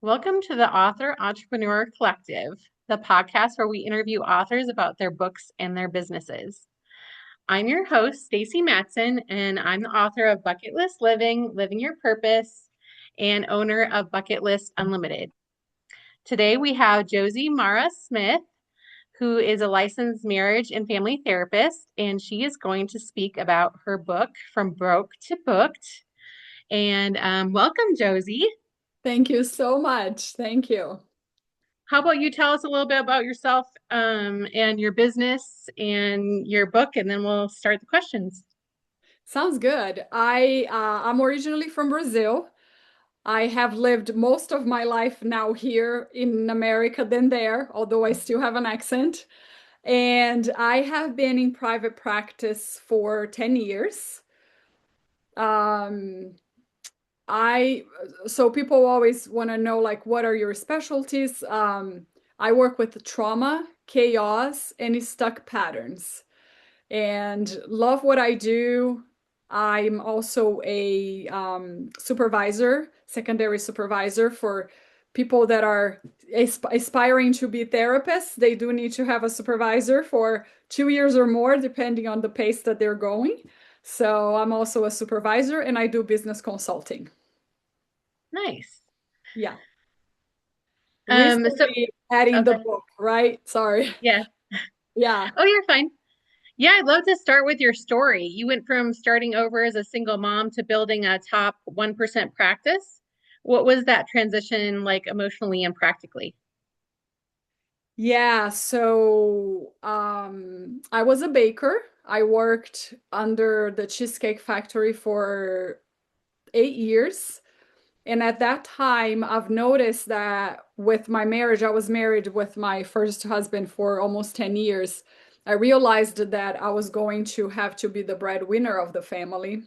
Welcome to the Author Entrepreneur Collective, the podcast where we interview authors about their books and their businesses. I'm your host, Stacy Matson, and I'm the author of Bucket List Living, Living Your Purpose, and owner of Bucket List Unlimited. Today we have Josi Mara Smith, who is a licensed marriage and family therapist, and she is going to speak about her book, From Broke to Booked. And welcome, Josi. Thank you so much. Thank you. How about you tell us a little bit about yourself and your business and your book, and then we'll start the questions. Sounds good. I'm originally from Brazil. I have lived most of my life now here in America than there, although I still have an accent. And I have been in private practice for 10 years. Um, I so people always want to know like what are your specialties? I work with trauma, chaos, and stuck patterns. And love what I do. I'm also a supervisor, secondary supervisor for people that are aspiring to be therapists. They do need to have a supervisor for 2 years or more, depending on the pace that they're going. So I'm also a supervisor and I do business consulting. Nice. Yeah. So, Recently adding the okay. book, right? Sorry. Yeah. Yeah. Oh, you're fine. Yeah, I'd love to start with your story. You went from starting over as a single mom to building a top 1% practice. What was that transition like emotionally and practically? Yeah, so I was a baker. I worked under the Cheesecake Factory for 8 years. And at that time, I've noticed that with my marriage, I was married with my first husband for almost 10 years. I realized that I was going to have to be the breadwinner of the family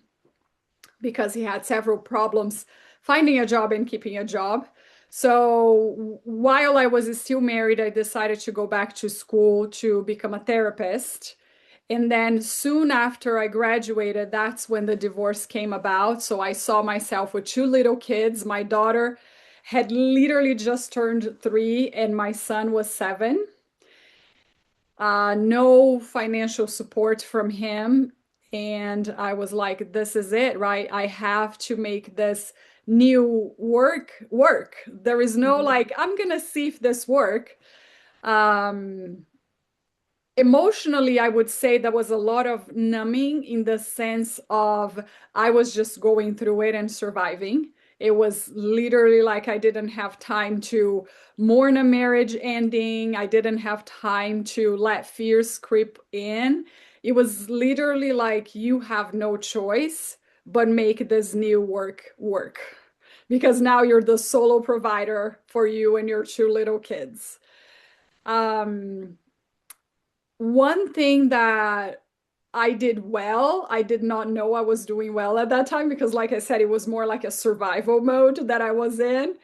because he had several problems finding a job and keeping a job. So while I was still married, I decided to go back to school to become a therapist. And then soon after I graduated, that's when the divorce came about. So I saw myself with two little kids. My daughter had literally just turned 3, and my son was 7. No financial support from him. And I was like, this is it, right? I have to make this new work. There is no Mhm. like, I'm gonna see if this work. Um, Emotionally, I would say there was a lot of numbing in the sense of I was just going through it and surviving. It was literally like I didn't have time to mourn a marriage ending. I didn't have time to let fears creep in. It was literally like you have no choice but make this new work because now you're the solo provider for you and your two little kids. Um, One thing that I did well, I did not know I was doing well at that time because, like I said, it was more like a survival mode that I was in,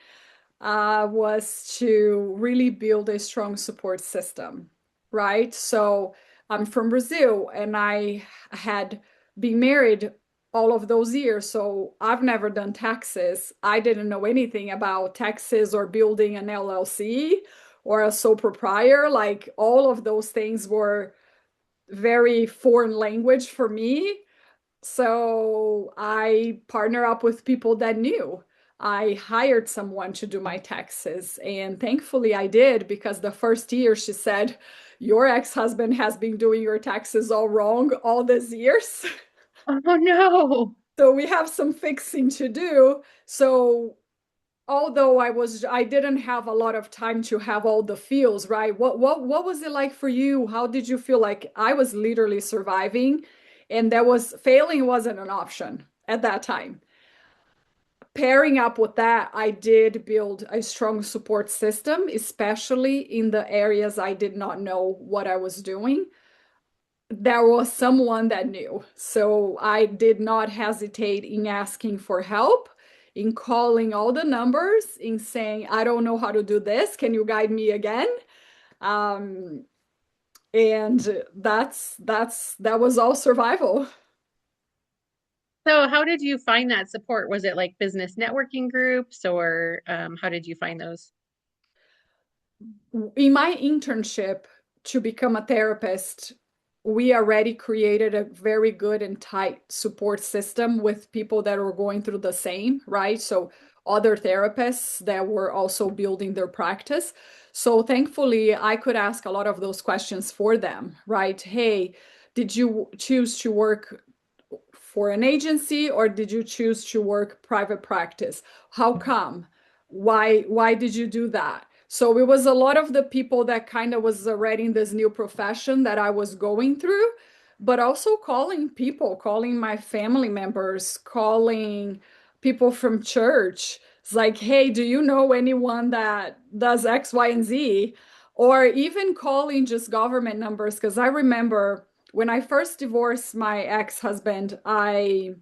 was to really build a strong support system, right? So I'm from Brazil and I had been married all of those years. So I've never done taxes. I didn't know anything about taxes or building an LLC or a sole proprietor. Like all of those things were very foreign language for me. So I partner up with people that knew. I hired someone to do my taxes, and thankfully I did because the first year she said, your ex-husband has been doing your taxes all wrong all these years. Oh no. So we have some fixing to do. So although I didn't have a lot of time to have all the feels, right? What was it like for you? How did you feel? Like I was literally surviving and there was failing wasn't an option at that time. Pairing up with that, I did build a strong support system, especially in the areas I did not know what I was doing. There was someone that knew. So I did not hesitate in asking for help, in calling all the numbers, in saying, I don't know how to do this. Can you guide me again? Um, and that was all survival. So, how did you find that support? Was it like business networking groups, or how did you find those? In my internship to become a therapist, we already created a very good and tight support system with people that were going through the same, right? So other therapists that were also building their practice. So thankfully, I could ask a lot of those questions for them, right? Hey, did you choose to work for an agency or did you choose to work private practice? How come? Why did you do that? So it was a lot of the people that kind of was already in this new profession that I was going through, but also calling people, calling my family members, calling people from church. It's like, hey, do you know anyone that does X, Y, and Z? Or even calling just government numbers. Because I remember when I first divorced my ex-husband, I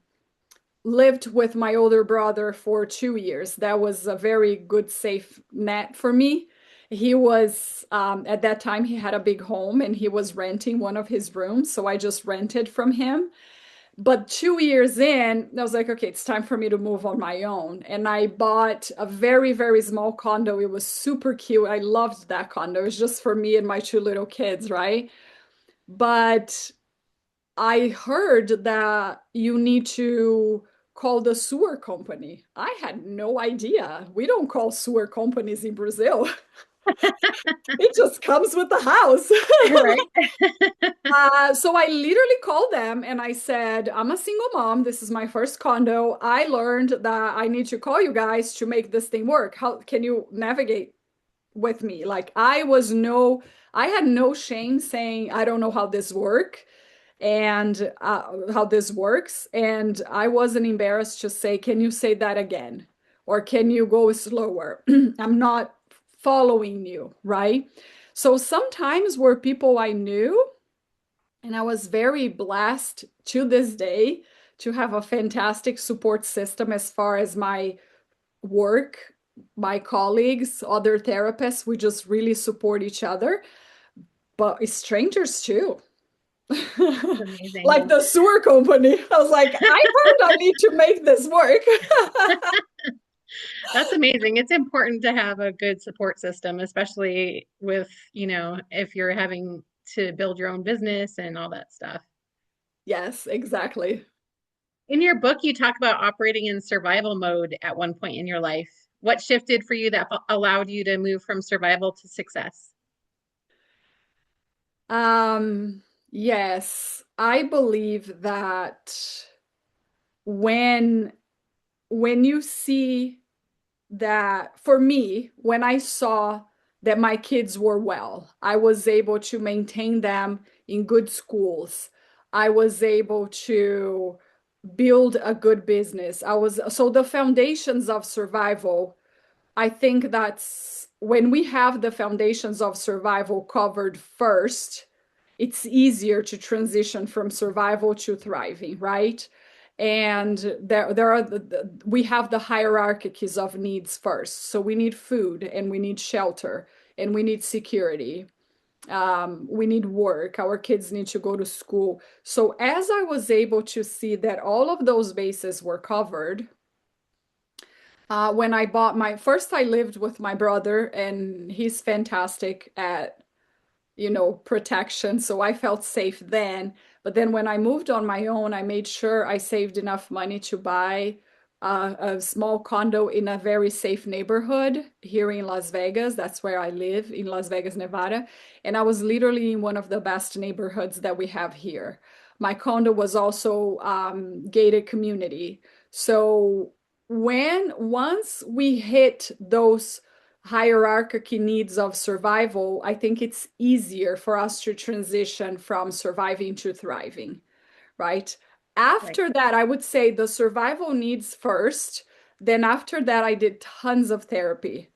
lived with my older brother for 2 years. That was a very good safe net for me. He was, at that time, he had a big home and he was renting one of his rooms. So I just rented from him. But 2 years in, I was like, okay, it's time for me to move on my own. And I bought a very, very small condo. It was super cute. I loved that condo. It was just for me and my two little kids, right? But I heard that you need to call the sewer company. I had no idea. We don't call sewer companies in Brazil. It just comes with the house. Right. So I literally called them and I said, I'm a single mom. This is my first condo. I learned that I need to call you guys to make this thing work. How can you navigate with me? Like I had no shame saying, I don't know how this work and how this works. And I wasn't embarrassed to say, can you say that again? Or can you go slower? I'm not following you, right? So sometimes were people I knew, and I was very blessed to this day to have a fantastic support system as far as my work, my colleagues, other therapists. We just really support each other, but strangers too. That's amazing. Like the sewer company. I was like, I heard I need to make this work. That's amazing. It's important to have a good support system, especially with, if you're having to build your own business and all that stuff. Yes, exactly. In your book, you talk about operating in survival mode at one point in your life. What shifted for you that allowed you to move from survival to success? Um, yes, I believe that when when you see that for me, when I saw that my kids were well, I was able to maintain them in good schools. I was able to build a good business. So the foundations of survival, I think that's when we have the foundations of survival covered first, it's easier to transition from survival to thriving, right? And there are we have the hierarchies of needs first. So we need food and we need shelter and we need security. We need work. Our kids need to go to school. So as I was able to see that all of those bases were covered, when I bought my first, I lived with my brother, and he's fantastic at protection. So I felt safe then. But then when I moved on my own, I made sure I saved enough money to buy a small condo in a very safe neighborhood here in Las Vegas. That's where I live in Las Vegas, Nevada. And I was literally in one of the best neighborhoods that we have here. My condo was also gated community. So once we hit those hierarchy needs of survival, I think it's easier for us to transition from surviving to thriving, right? Right. After that, I would say the survival needs first. Then after that, I did tons of therapy.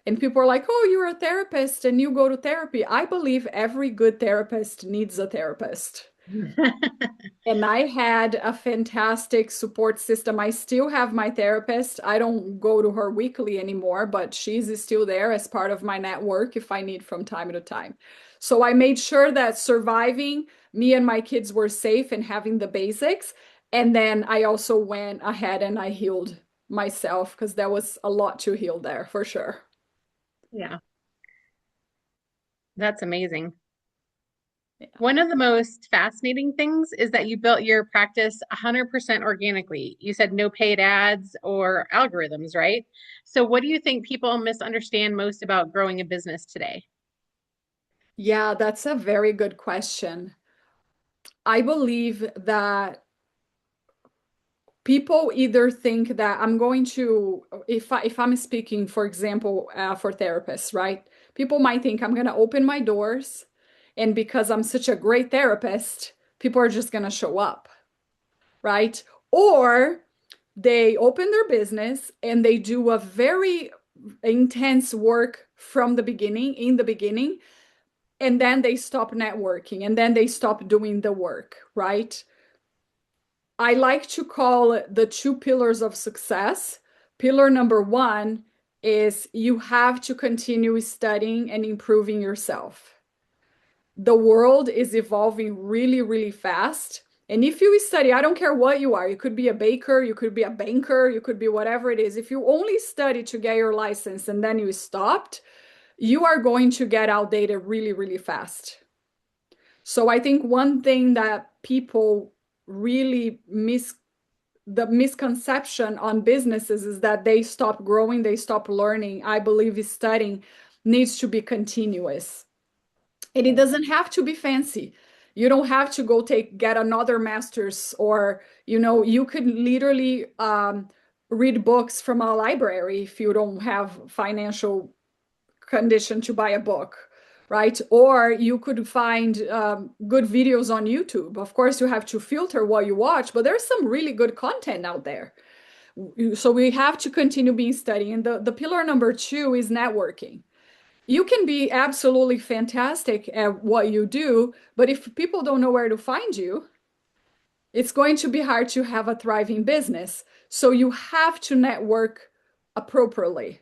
And people are like, oh, you're a therapist and you go to therapy. I believe every good therapist needs a therapist. And I had a fantastic support system. I still have my therapist. I don't go to her weekly anymore, but she's still there as part of my network if I need from time to time. So I made sure that surviving, me and my kids were safe and having the basics. And then I also went ahead and I healed myself because there was a lot to heal there for sure. Yeah, that's amazing. Yeah. One of the most fascinating things is that you built your practice 100% organically. You said no paid ads or algorithms, right? So, what do you think people misunderstand most about growing a business today? Yeah, that's a very good question. I believe that people either think that I'm going to, if I'm speaking, for example, for therapists, right? People might think I'm going to open my doors, and because I'm such a great therapist, people are just going to show up, right? Or they open their business and they do a very intense work from the beginning, in the beginning, and then they stop networking and then they stop doing the work, right? I like to call it the two pillars of success. Pillar number one is you have to continue studying and improving yourself. The world is evolving really, really fast. And if you study, I don't care what you are, you could be a baker, you could be a banker, you could be whatever it is. If you only study to get your license and then you stopped, you are going to get outdated really, really fast. So I think one thing that people really the misconception on businesses is that they stop growing, they stop learning. I believe studying needs to be continuous. And it doesn't have to be fancy. You don't have to go get another master's, or you could literally read books from a library if you don't have financial condition to buy a book, right? Or you could find good videos on YouTube. Of course, you have to filter what you watch, but there's some really good content out there. So we have to continue being studying. And the pillar number two is networking. You can be absolutely fantastic at what you do, but if people don't know where to find you, it's going to be hard to have a thriving business. So you have to network appropriately.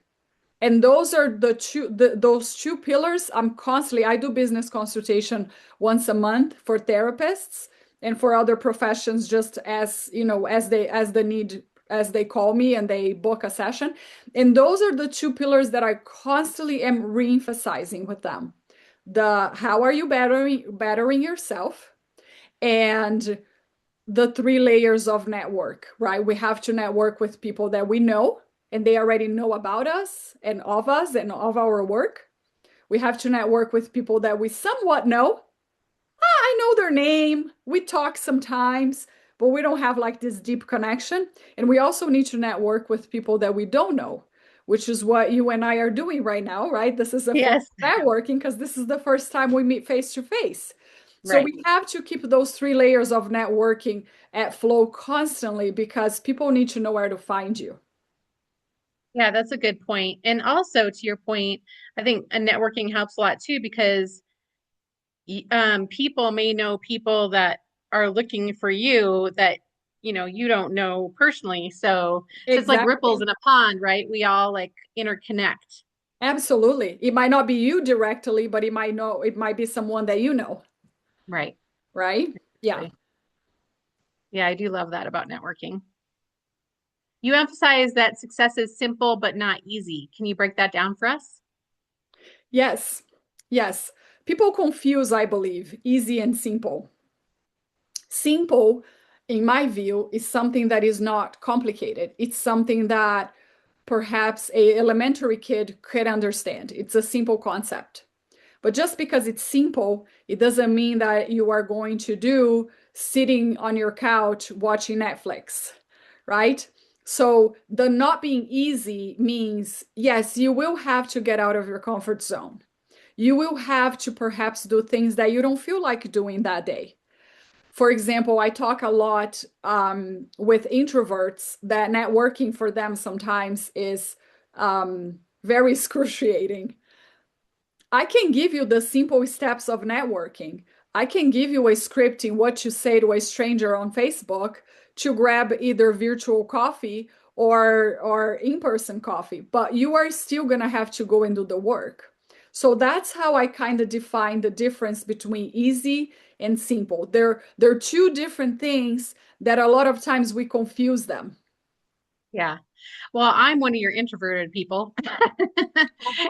And those are those two pillars. I do business consultation once a month for therapists and for other professions, just as as they call me and they book a session. And those are the two pillars that I constantly am re-emphasizing with them. The how are you bettering yourself, and the three layers of network, right? We have to network with people that we know and they already know about us and of our work. We have to network with people that we somewhat know. I know their name. We talk sometimes, but we don't have like this deep connection. And we also need to network with people that we don't know, which is what you and I are doing right now, right? This is a form Yes, of networking because this is the first time we meet face to face. So right. we have to keep those three layers of networking at flow constantly because people need to know where to find you. Yeah, that's a good point. And also to your point, I think a networking helps a lot too because people may know people that are looking for you that you don't know personally. So it's like ripples Exactly. in a pond, right? We all like interconnect. Absolutely. It might not be you directly, but it might be someone that you know, Right. right? Yeah. Right. Yeah, I do love that about networking. You emphasize that success is simple but not easy. Can you break that down for us? Yes. Yes. People confuse, I believe, easy and simple. Simple, in my view, is something that is not complicated. It's something that perhaps a elementary kid could understand. It's a simple concept. But just because it's simple, it doesn't mean that you are going to do sitting on your couch watching Netflix, right? So the not being easy means, yes, you will have to get out of your comfort zone. You will have to perhaps do things that you don't feel like doing that day. For example, I talk a lot with introverts that networking for them sometimes is very excruciating. I can give you the simple steps of networking. I can give you a script in what to say to a stranger on Facebook to grab either virtual coffee or in-person coffee, but you are still going to have to go and do the work. So that's how I kind of define the difference between easy and simple. They're two different things that a lot of times we confuse them. Yeah. Well, I'm one of your introverted people.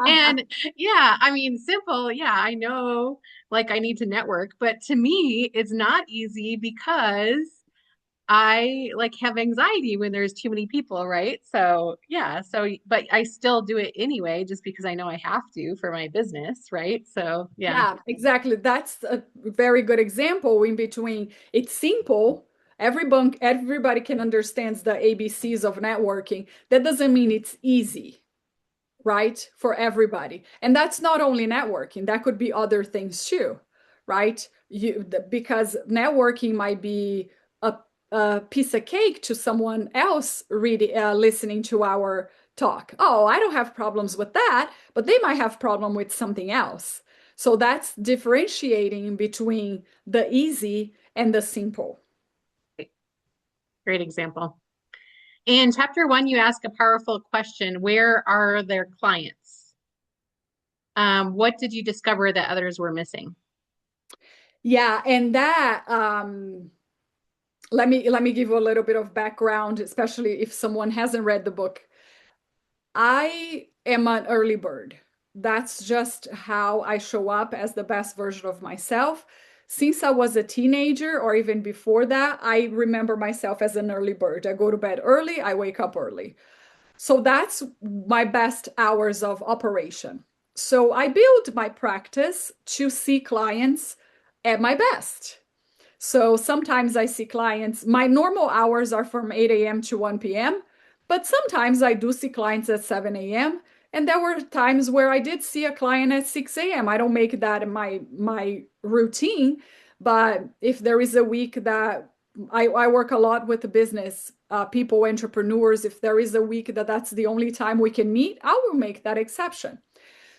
And yeah, I mean, simple. Yeah, I know like I need to network, but to me, it's not easy because I like have anxiety when there's too many people, right? So, yeah, so but I still do it anyway just because I know I have to for my business, right? So, yeah. Yeah, exactly. That's a very good example in between. It's simple. Everybody can understand the ABCs of networking. That doesn't mean it's easy, right? For everybody. And that's not only networking, that could be other things too, right? Because networking might be a piece of cake to someone else reading, listening to our talk. Oh, I don't have problems with that, but they might have problem with something else. So that's differentiating between the easy and the simple. Great example. In chapter one, you ask a powerful question. Where are their clients? What did you discover that others were missing? Yeah, and that let me give you a little bit of background, especially if someone hasn't read the book. I am an early bird. That's just how I show up as the best version of myself. Since I was a teenager, or even before that, I remember myself as an early bird. I go to bed early, I wake up early. So that's my best hours of operation. So I build my practice to see clients at my best. So sometimes I see clients, my normal hours are from 8 a.m. to 1 p.m., but sometimes I do see clients at 7 a.m. And there were times where I did see a client at 6 a.m. I don't make that my routine, but if there is a week that I work a lot with the business people, entrepreneurs, if there is a week that that's the only time we can meet, I will make that exception.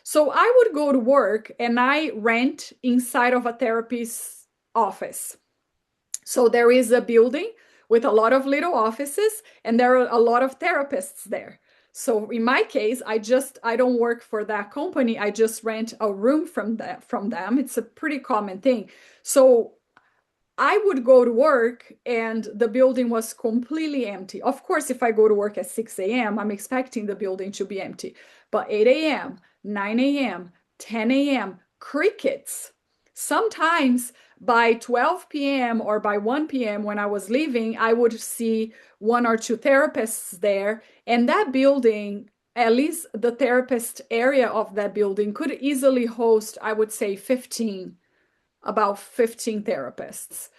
So I would go to work and I rent inside of a therapist's office. So there is a building with a lot of little offices, and there are a lot of therapists there. So in my case, I don't work for that company. I just rent a room from them. It's a pretty common thing. So I would go to work and the building was completely empty. Of course, if I go to work at 6 a.m., I'm expecting the building to be empty. But 8 a.m., 9 a.m., 10 a.m., crickets. Sometimes by 12 p.m. or by 1 p.m. when I was leaving, I would see one or two therapists there. And that building, at least the therapist area of that building, could easily host, I would say, about 15 therapists.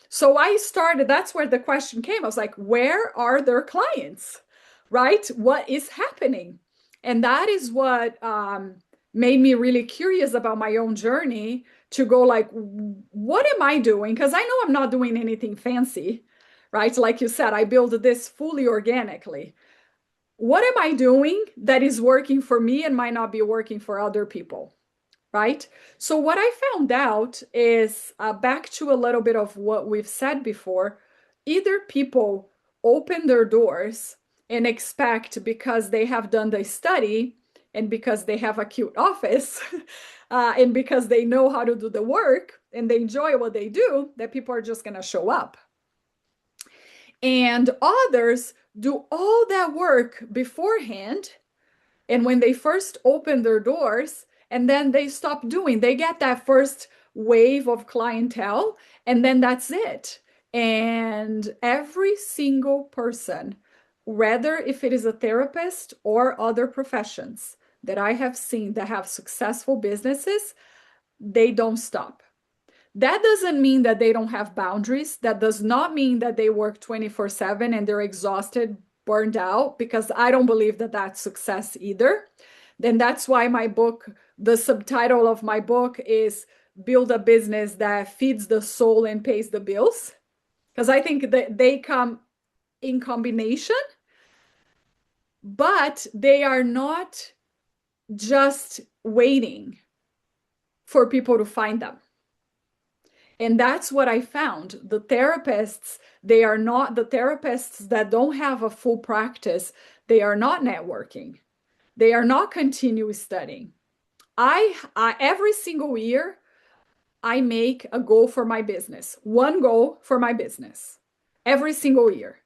So I started, that's where the question came. I was like, where are their clients? Right? What is happening? And that is what made me really curious about my own journey to go like, what am I doing? Because I know I'm not doing anything fancy, right? Like you said, I built this fully organically. What am I doing that is working for me and might not be working for other people? Right? So, what I found out is back to a little bit of what we've said before, either people open their doors and expect because they have done the study and because they have a cute office and because they know how to do the work and they enjoy what they do, that people are just going to show up. And others do all that work beforehand, and when they first open their doors and then they stop doing, they get that first wave of clientele and then that's it. And every single person, whether if it is a therapist or other professions that I have seen that have successful businesses, they don't stop. That doesn't mean that they don't have boundaries. That does not mean that they work 24/7 and they're exhausted, burned out, because I don't believe that that's success either. Then that's why my book, the subtitle of my book is Build a Business That Feeds the Soul and Pays the Bills. Because I think that they come in combination, but they are not just waiting for people to find them. And that's what I found. The therapists, they are not the therapists that don't have a full practice. They are not networking. They are not continuous studying. I every single year I make a goal for my business, one goal for my business every single year.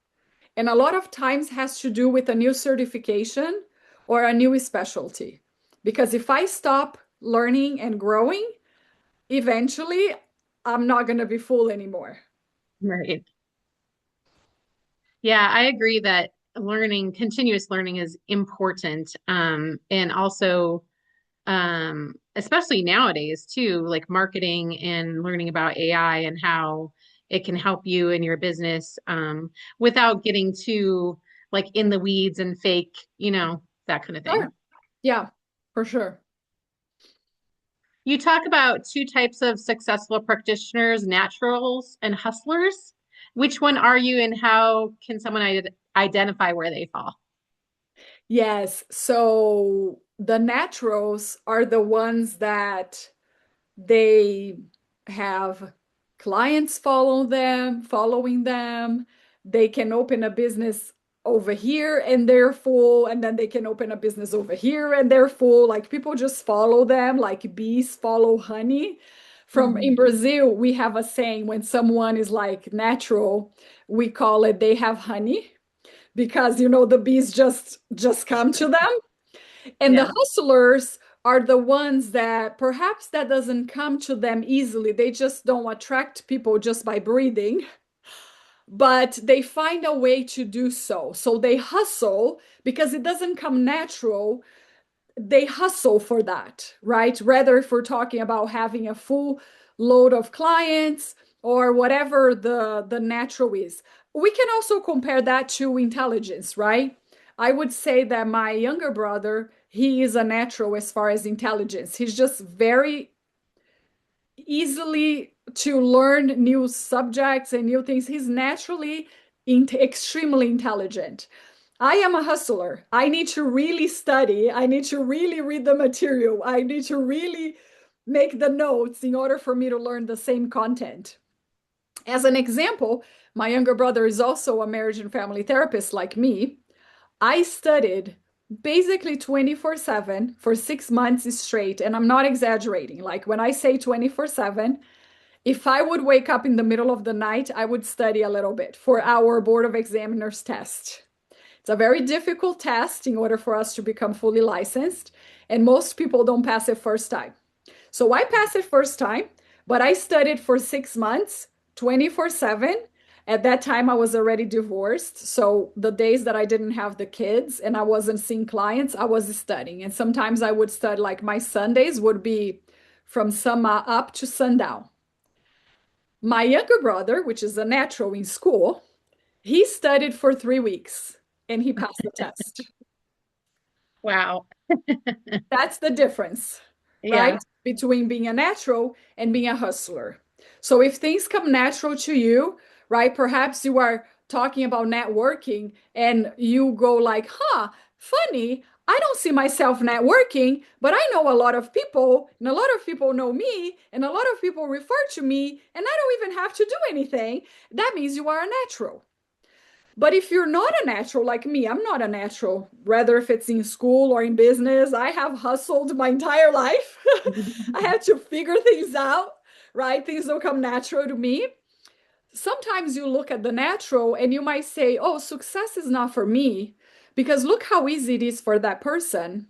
And a lot of times has to do with a new certification or a new specialty. Because if I stop learning and growing, eventually I'm not going to be full anymore. Right. Yeah, I agree that continuous learning is important. And also, especially nowadays too, like marketing and learning about AI and how it can help you in your business, without getting too like in the weeds and fake, that kind of thing. Sure. Yeah, for sure. You talk about two types of successful practitioners, naturals and hustlers. Which one are you, and how can someone identify where they fall? Yes. So the naturals are the ones that they have clients following them. They can open a business over here and they're full, and then they can open a business over here and they're full. Like people just follow them, like bees follow honey. From in Mhm. Brazil, we have a saying when someone is like natural, we call it they have honey because the bees just come to them. And the Yeah. hustlers are the ones that perhaps that doesn't come to them easily. They just don't attract people just by breathing, but they find a way to do so. So they hustle because it doesn't come natural. They hustle for that, right? Rather, if we're talking about having a full load of clients or whatever the natural is. We can also compare that to intelligence, right? I would say that my younger brother, he is a natural as far as intelligence. He's just very easily to learn new subjects and new things. He's naturally extremely intelligent. I am a hustler. I need to really study. I need to really read the material. I need to really make the notes in order for me to learn the same content. As an example, my younger brother is also a marriage and family therapist like me. I studied basically 24/7 for 6 months straight, and I'm not exaggerating. Like when I say 24/7, if I would wake up in the middle of the night, I would study a little bit for our Board of Examiners test. It's a very difficult test in order for us to become fully licensed, and most people don't pass it first time. So I passed it first time, but I studied for 6 months, 24/7. At that time, I was already divorced. So the days that I didn't have the kids and I wasn't seeing clients, I was studying. And sometimes I would study, like my Sundays would be from sun up to sundown. My younger brother, which is a natural in school, he studied for 3 weeks and he passed the test. Wow. That's the difference, right? Yeah. Between being a natural and being a hustler. So if things come natural to you, right? Perhaps you are talking about networking and you go like, huh, funny. I don't see myself networking, but I know a lot of people, and a lot of people know me, and a lot of people refer to me, and I don't even have to do anything. That means you are a natural. But if you're not a natural like me, I'm not a natural, whether if it's in school or in business, I have hustled my entire life. I had to figure things out, right? Things don't come natural to me. Sometimes you look at the natural and you might say, oh, success is not for me because look how easy it is for that person.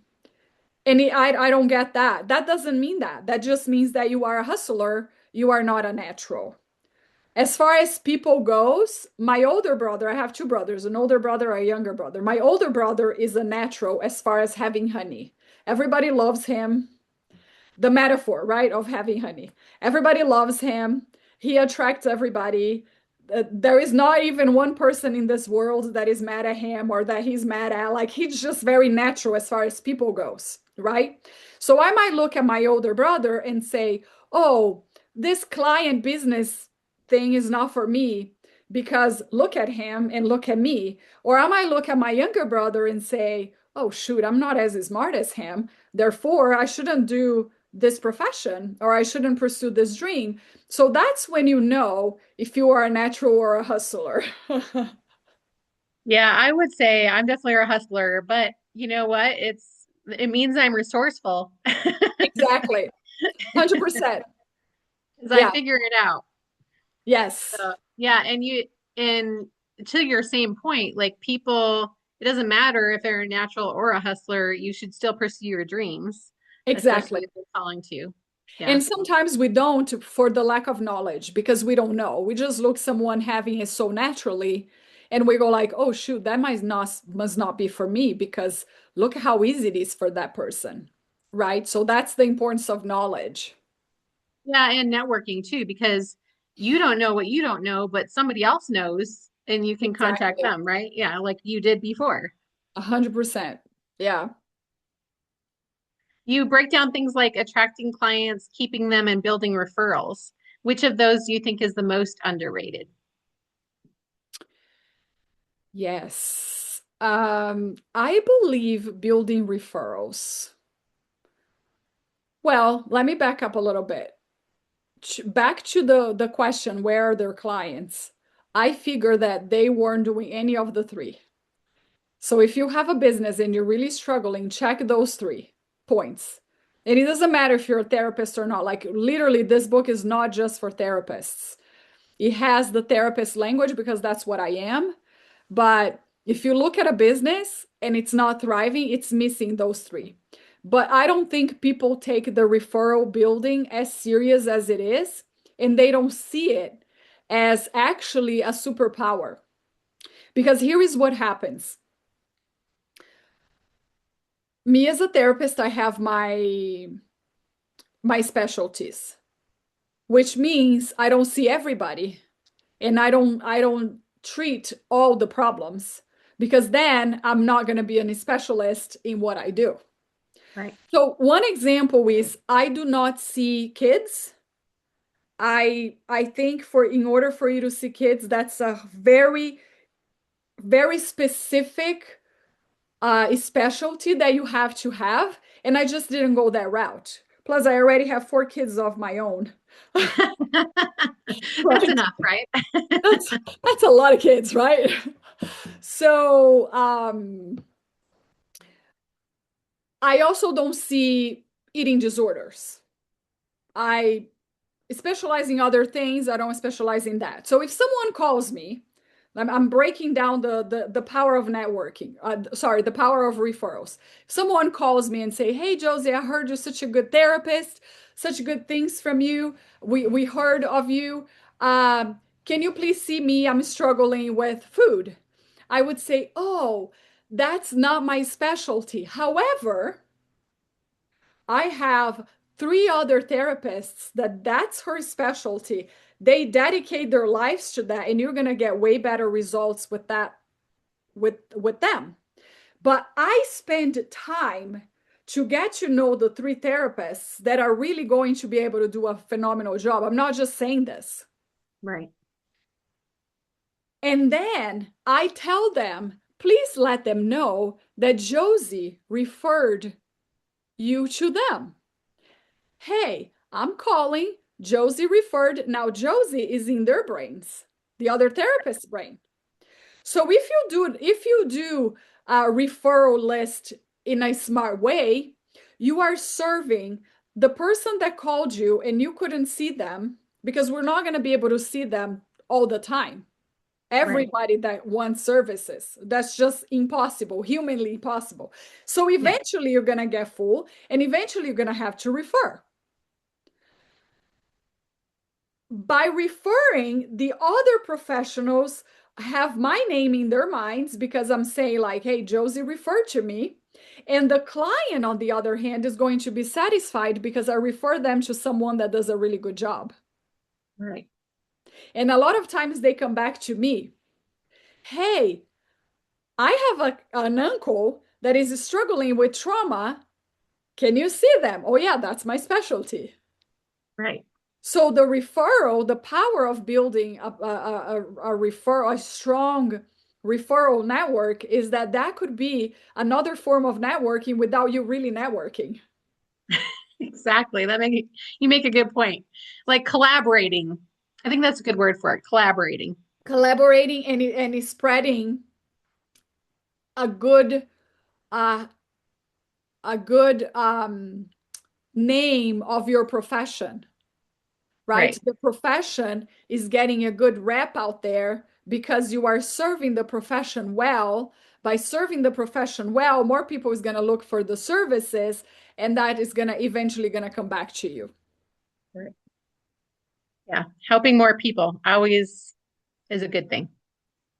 And I don't get that. That doesn't mean that. That just means that you are a hustler. You are not a natural. As far as people goes, my older brother, I have two brothers, an older brother, a younger brother. My older brother is a natural as far as having honey. Everybody loves him. The metaphor, right, of having honey. Everybody loves him. He attracts everybody. There is not even one person in this world that is mad at him or that he's mad at. Like he's just very natural as far as people goes, right? So I might look at my older brother and say, "Oh, this client business thing is not for me because look at him and look at me." Or I might look at my younger brother and say, "Oh, shoot, I'm not as smart as him. Therefore, I shouldn't do this profession or I shouldn't pursue this dream." So that's when you know if you are a natural or a hustler. Yeah, I would say I'm definitely a hustler, but you know what? It's It means I'm resourceful Exactly. 100%. because I Yeah. figure it out. Yes. Yeah, and to your same point, like people, it doesn't matter if they're a natural or a hustler, you should still pursue your dreams, especially Exactly. if they're calling to you. Yeah. And sometimes we don't for the lack of knowledge because we don't know. We just look someone having it so naturally and we go like, "Oh shoot, that must not be for me because look how easy it is for that person." Right? So that's the importance of knowledge. Yeah, and networking too, because you don't know what you don't know, but somebody else knows and you can contact Exactly. them, right? Yeah, like you did before. 100%. Yeah. You break down things like attracting clients, keeping them, and building referrals. Which of those do you think is the most underrated? Yes. I believe building referrals. Well, let me back up a little bit. Back to the question, where are their clients? I figure that they weren't doing any of the three. So if you have a business and you're really struggling, check those 3 points. And it doesn't matter if you're a therapist or not. Like literally, this book is not just for therapists. It has the therapist language because that's what I am. But if you look at a business and it's not thriving, it's missing those 3. But I don't think people take the referral building as serious as it is, and they don't see it as actually a superpower. Because here is what happens. Me as a therapist, I have my specialties, which means I don't see everybody and I don't treat all the problems because then I'm not going to be any specialist in what I do. Right. So one example is I do not see kids. I think for in order for you to see kids, that's a very specific specialty that you have to have, and I just didn't go that route. Plus, I already have 4 kids of my own. That's Right? enough, right? That's that's a lot of kids, right? So, I also don't see eating disorders. I specialize in other things. I don't specialize in that. So if someone calls me, I'm breaking down the power of networking. Sorry, the power of referrals. If someone calls me and say, "Hey, Josie, I heard you're such a good therapist, such good things from you. We heard of you. Can you please see me? I'm struggling with food." I would say, "Oh, that's not my specialty. However, I have 3 other therapists that's her specialty. They dedicate their lives to that, and you're gonna get way better results with that with them." But I spend time to get to know the 3 therapists that are really going to be able to do a phenomenal job. I'm not just saying this. Right. And then I tell them, please let them know that Josie referred you to them. Hey, I'm calling. Josie referred. Now Josie is in their brains, the other therapist's brain. So if you do a referral list in a smart way, you are serving the person that called you and you couldn't see them because we're not going to be able to see them all the time. Right. Everybody that wants services, that's just impossible, humanly impossible. So Yeah. eventually you're going to get full and eventually you're going to have to refer. By referring, the other professionals have my name in their minds because I'm saying like, hey, Josie referred to me. And the client, on the other hand, is going to be satisfied because I refer them to someone that does a really good job. Right. And a lot of times they come back to me, hey, I have an uncle that is struggling with trauma. Can you see them? Oh, yeah, that's my specialty. Right. So the referral, the power of building a strong referral network is that could be another form of networking without you really networking. Exactly. You make a good point. Like collaborating. I think that's a good word for it. Collaborating. Collaborating and spreading a good uh, a good name of your profession, right? Right. The profession is getting a good rep out there because you are serving the profession well. By serving the profession well, more people is going to look for the services, and that is going to eventually going to come back to you. Right. Yeah. Helping more people always is a good thing.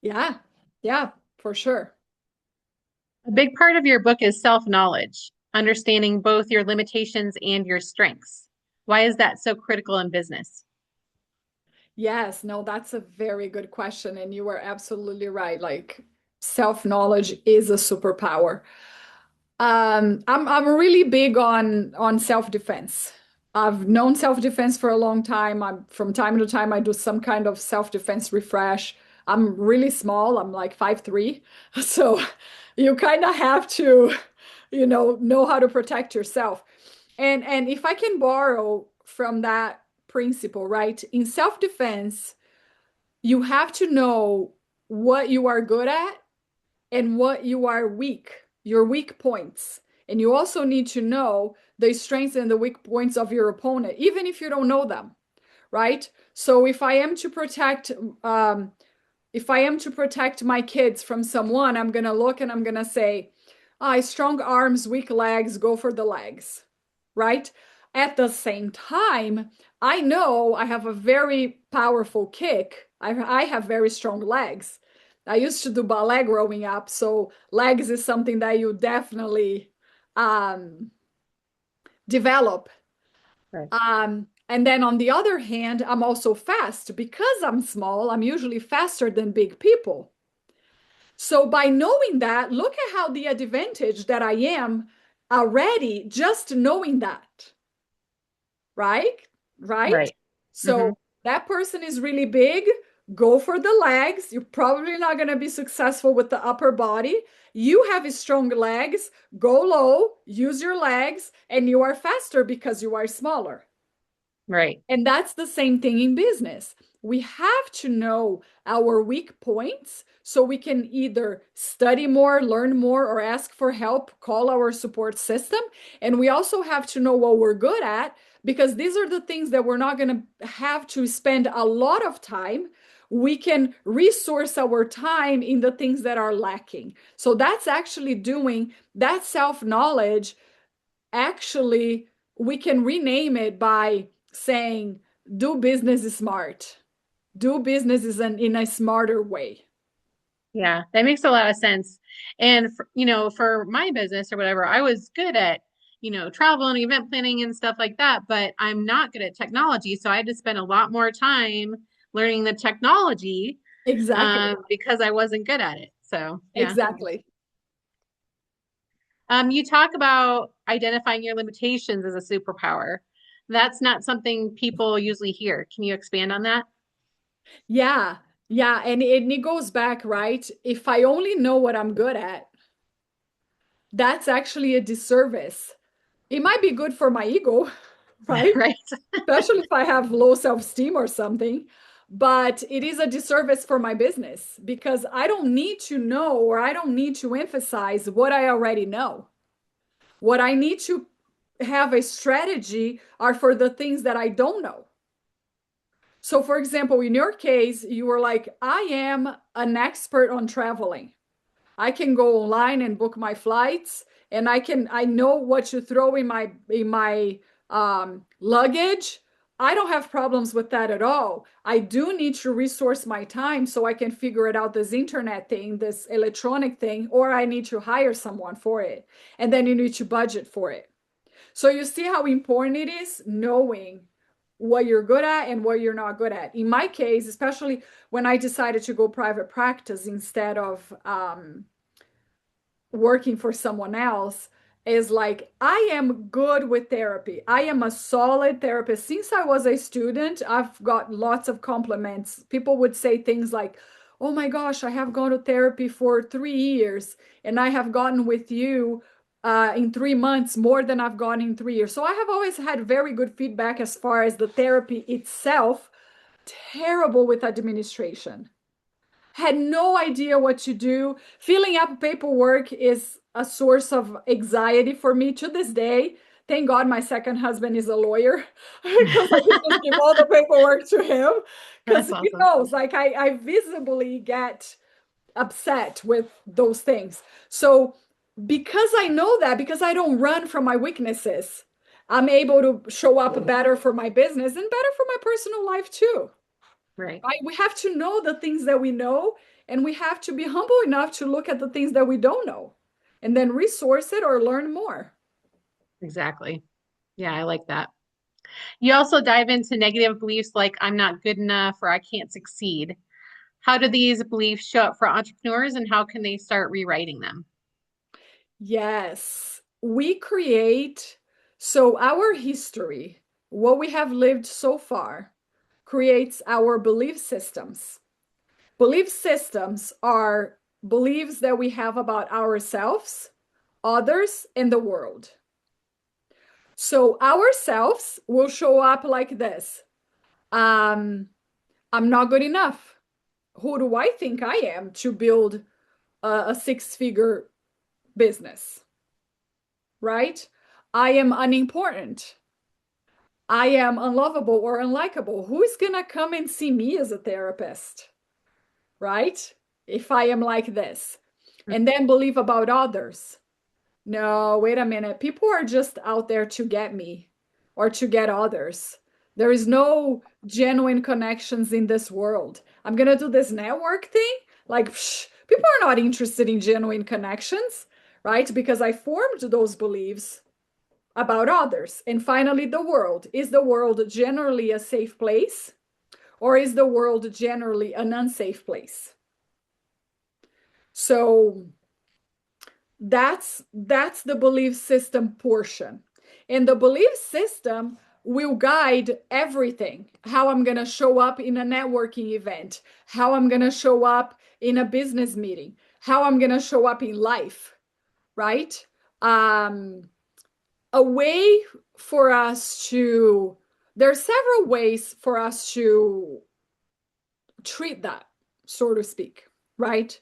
Yeah, yeah, for sure. A big part of your book is self-knowledge, understanding both your limitations and your strengths. Why is that so critical in business? Yes, no, that's a very good question. And you are absolutely right. Like self-knowledge is a superpower. I'm really big on self-defense. I've known self-defense for a long time. I'm from time to time I do some kind of self-defense refresh. I'm really small. I'm like 5'3". So you kind of have to, know how to protect yourself. And if I can borrow from that principle, right? In self-defense, you have to know what you are good at and what you are weak, your weak points. And you also need to know the strengths and the weak points of your opponent, even if you don't know them, right? So if I am to protect my kids from someone, I'm gonna look and I'm gonna say, I strong arms, weak legs, go for the legs, right? At the same time, I know I have a very powerful kick. I have very strong legs. I used to do ballet growing up, so legs is something that you definitely um, develop. Right. And then on the other hand, I'm also fast because I'm small. I'm usually faster than big people. So by knowing that, look at how the advantage that I am already just knowing that, right? Right? Right. Hmm. So that person is really big, go for the legs. You're probably not going to be successful with the upper body. You have strong legs, go low, use your legs, and you are faster because you are smaller. Right. And that's the same thing in business. We have to know our weak points so we can either study more, learn more, or ask for help, call our support system. And we also have to know what we're good at because these are the things that we're not going to have to spend a lot of time. We can resource our time in the things that are lacking. So that's actually doing that self knowledge. Actually, we can rename it by saying, do business smart. Do business in a smarter way. Yeah, that makes a lot of sense. And for my business or whatever, I was good at, travel and event planning and stuff like that, but I'm not good at technology. So I had to spend a lot more time learning the technology Exactly. because I wasn't good at it. So yeah. Exactly. You talk about identifying your limitations as a superpower. That's not something people usually hear. Can you expand on that? Yeah. Yeah. And it goes back, right? If I only know what I'm good at, that's actually a disservice. It might be good for my ego, right? Right. Especially if I have low self-esteem or something. But it is a disservice for my business because I don't need to know or I don't need to emphasize what I already know. What I need to have a strategy are for the things that I don't know. So, for example, in your case, you were like, I am an expert on traveling. I can go online and book my flights, and I know what to throw in my luggage. I don't have problems with that at all. I do need to resource my time so I can figure it out, this internet thing, this electronic thing, or I need to hire someone for it. And then you need to budget for it. So you see how important it is knowing what you're good at and what you're not good at. In my case, especially when I decided to go private practice instead of working for someone else, is like I am good with therapy. I am a solid therapist. Since I was a student, I've got lots of compliments. People would say things like, "Oh my gosh, I have gone to therapy for 3 years, and I have gotten with you in 3 months more than I've gone in 3 years." So I have always had very good feedback as far as the therapy itself. Terrible with administration. had no idea what to do. Filling up paperwork is a source of anxiety for me to this day. Thank God my second husband is a lawyer because I could just give all the paperwork to him because That's he awesome. knows, like, I visibly get upset with those things. So, because I know that, because I don't run from my weaknesses, I'm able to show up better for my business and better for my personal life too. Right. Right? We have to know the things that we know, and we have to be humble enough to look at the things that we don't know and then resource it or learn more. Exactly. Yeah, I like that. You also dive into negative beliefs like I'm not good enough or I can't succeed. How do these beliefs show up for entrepreneurs and how can they start rewriting them? Yes, we create, so our history, what we have lived so far, creates our belief systems. Belief systems are beliefs that we have about ourselves, others, and the world. So ourselves will show up like this. Um, I'm not good enough. Who do I think I am to build a six-figure business, right? I am unimportant. I am unlovable or unlikable. Who is gonna come and see me as a therapist, right? If I am like this. And then believe about others. No, wait a minute. People are just out there to get me or to get others. There is no genuine connections in this world. I'm gonna do this network thing. Like, people are not interested in genuine connections, right? Because I formed those beliefs about others. And finally, the world. Is the world generally a safe place, or is the world generally an unsafe place? So that's the belief system portion. And the belief system will guide everything. How I'm going to show up in a networking event, how I'm going to show up in a business meeting, how I'm going to show up in life, right? Um, a way for us to, there are several ways for us to treat that, so to speak, right?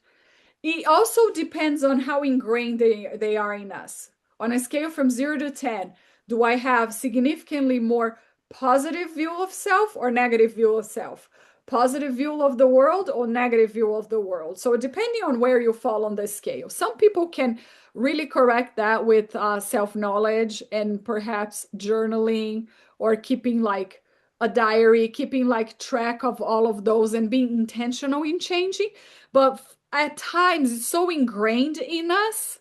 It also depends on how ingrained they are in us. On a scale from 0 to 10, do I have significantly more positive view of self or negative view of self? Positive view of the world or negative view of the world? So, depending on where you fall on the scale, some people can really correct that with self knowledge and perhaps journaling or keeping like a diary, keeping like track of all of those and being intentional in changing. But at times it's so ingrained in us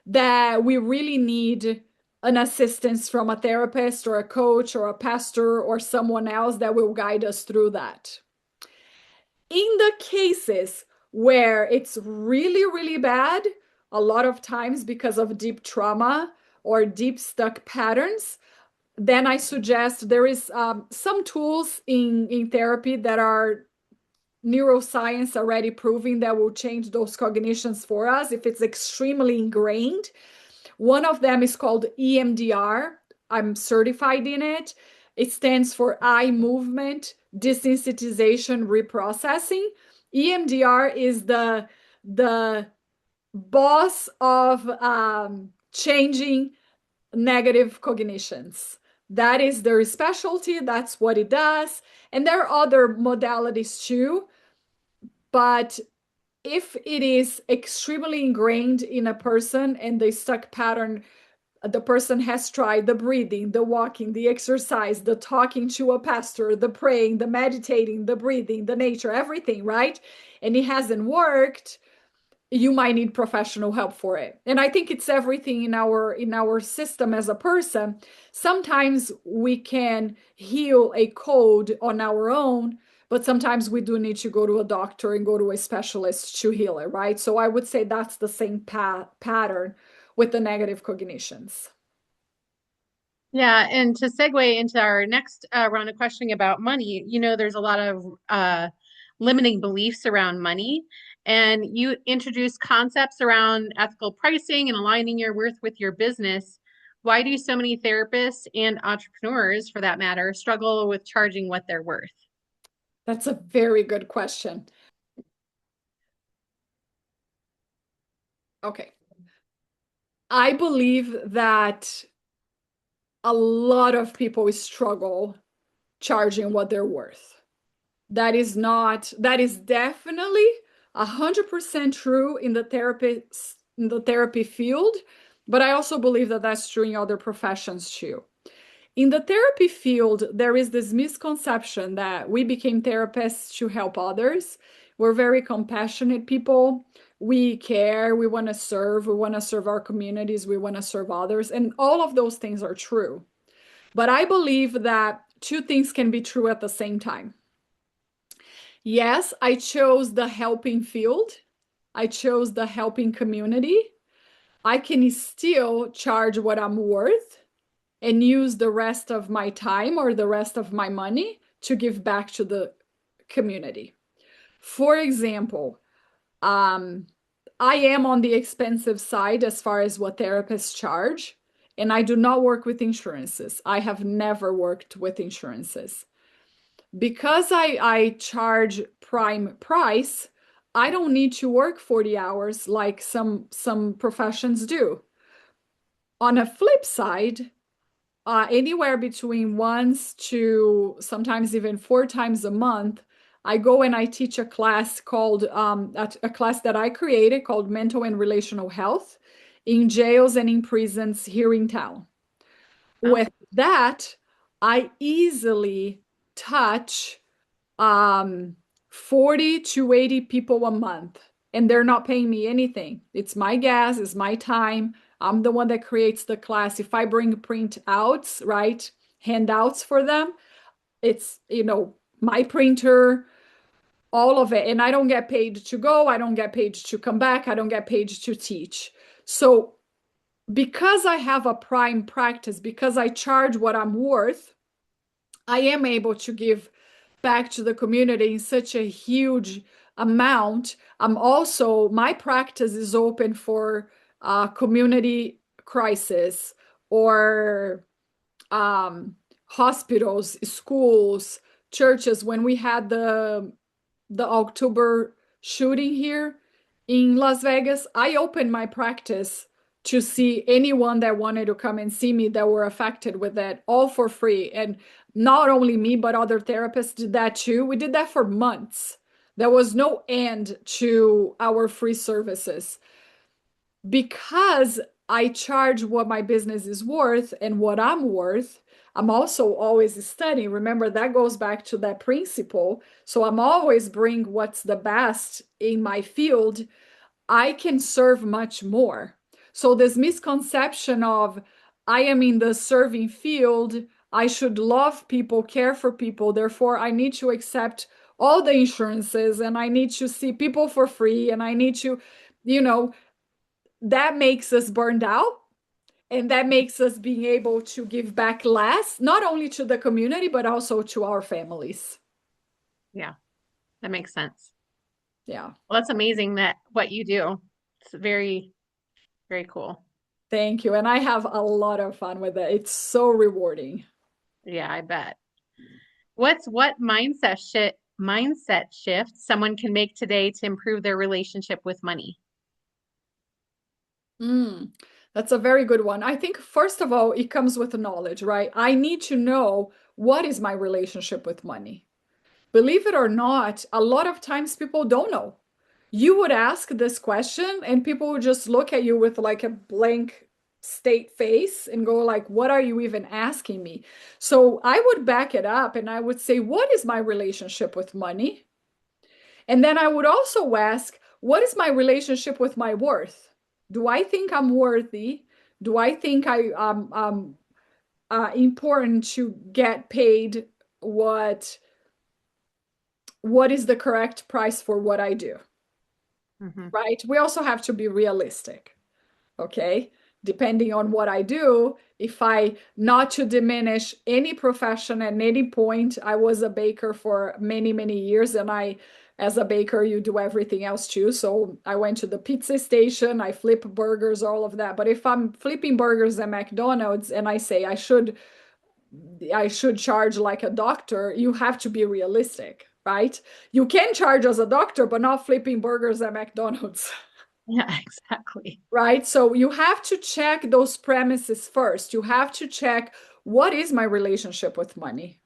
that we really need an assistance from a therapist or a coach or a pastor or someone else that will guide us through that. In the cases where it's really, really bad, a lot of times because of deep trauma or deep stuck patterns, then I suggest there is some tools in therapy that are neuroscience already proving that will change those cognitions for us if it's extremely ingrained. One of them is called EMDR. I'm certified in it. It stands for eye movement desensitization reprocessing. EMDR is the boss of changing negative cognitions. That is their specialty. That's what it does. And there are other modalities too. But if it is extremely ingrained in a person and the stuck pattern, the person has tried the breathing, the walking, the exercise, the talking to a pastor, the praying, the meditating, the breathing, the nature, everything, right? And it hasn't worked, you might need professional help for it. And I think it's everything in our system as a person. Sometimes we can heal a code on our own, but sometimes we do need to go to a doctor and go to a specialist to heal it, right? So I would say that's the same pattern with the negative cognitions. Yeah, and to segue into our next round of questioning about money, there's a lot of limiting beliefs around money, and you introduce concepts around ethical pricing and aligning your worth with your business. Why do so many therapists and entrepreneurs, for that matter, struggle with charging what they're worth? That's a very good question. Okay. I believe that a lot of people struggle charging what they're worth. That is definitely 100% true in the therapy field, but I also believe that that's true in other professions too. In the therapy field, there is this misconception that we became therapists to help others. We're very compassionate people. We care, we want to serve our communities, we want to serve others, and all of those things are true. But I believe that two things can be true at the same time. Yes, I chose the helping field. I chose the helping community. I can still charge what I'm worth and use the rest of my time or the rest of my money to give back to the community. For example, um, I am on the expensive side as far as what therapists charge, and I do not work with insurances. I have never worked with insurances. Because I charge prime price, I don't need to work 40 hours like some professions do. On a flip side, anywhere between once to sometimes even 4 times a month, I go and I teach a class called a class that I created called Mental and Relational Health in jails and in prisons here in town. Oh, With that, I easily touch um 40 to 80 people a month, and they're not paying me anything. It's my gas, it's my time. I'm the one that creates the class. If I bring printouts, right, handouts for them, it's, my printer, all of it. And I don't get paid to go, I don't get paid to come back, I don't get paid to teach. So because I have a prime practice, because I charge what I'm worth, I am able to give back to the community in such a huge amount. I'm also, my practice is open for community crisis or hospitals, schools, churches. When we had the October shooting here in Las Vegas, I opened my practice to see anyone that wanted to come and see me that were affected with that, all for free. And not only me, but other therapists did that too. We did that for months. There was no end to our free services because I charge what my business is worth and what I'm worth. I'm also always studying. Remember, that goes back to that principle. So I'm always bring what's the best in my field. I can serve much more. So this misconception of I am in the serving field, I should love people, care for people, therefore I need to accept all the insurances and I need to see people for free and I need to, you know, that makes us burned out, and that makes us being able to give back less, not only to the community but also to our families. yeah, that makes sense. Yeah. Well, that's amazing that what you do. It's very, very cool. Thank you, and I have a lot of fun with it. It's so rewarding. Yeah, I bet. What mindset shift someone can make today to improve their relationship with money? Mm, that's a very good one. I think, first of all, it comes with knowledge, right? I need to know what is my relationship with money. Believe it or not, a lot of times people don't know. You would ask this question, and people would just look at you with like a blank state face and go like, what are you even asking me? So I would back it up and I would say, what is my relationship with money? And then I would also ask, what is my relationship with my worth? Do I think I'm worthy? Do I think I'm important to get paid what is the correct price for what I do? Hmm. Right? We also have to be realistic. Okay, depending on what I do, if I, not to diminish any profession at any point, I was a baker for many, many years, and as a baker, you do everything else too. So I went to the pizza station, I flip burgers, all of that. But if I'm flipping burgers at McDonald's and I say I should charge like a doctor, you have to be realistic, right? You can charge as a doctor, but not flipping burgers at McDonald's. Yeah, exactly. right? So you have to check those premises first. You have to check, what is my relationship with money?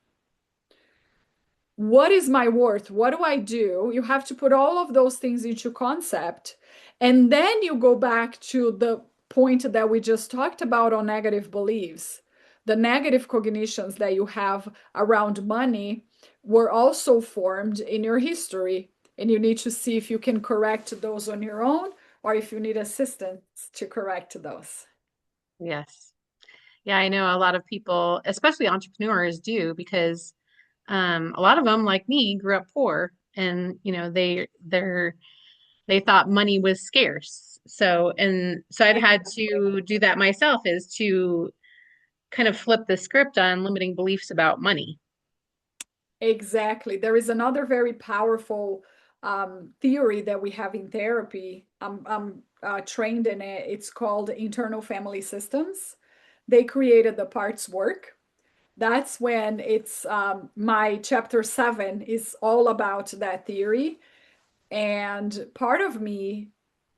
What is my worth? What do I do? You have to put all of those things into concept. And then you go back to the point that we just talked about on negative beliefs. The negative cognitions that you have around money were also formed in your history. And you need to see if you can correct those on your own or if you need assistance to correct those. Yes. Yeah, I know a lot of people, especially entrepreneurs, do because a lot of them, like me, grew up poor, and they thought money was scarce. So I've had to do that myself, is to kind of flip the script on limiting beliefs about money. Exactly. There is another very powerful theory that we have in therapy. I'm trained in it. It's called internal family systems. They created the parts work. That's when it's my chapter 7 is all about that theory. And part of me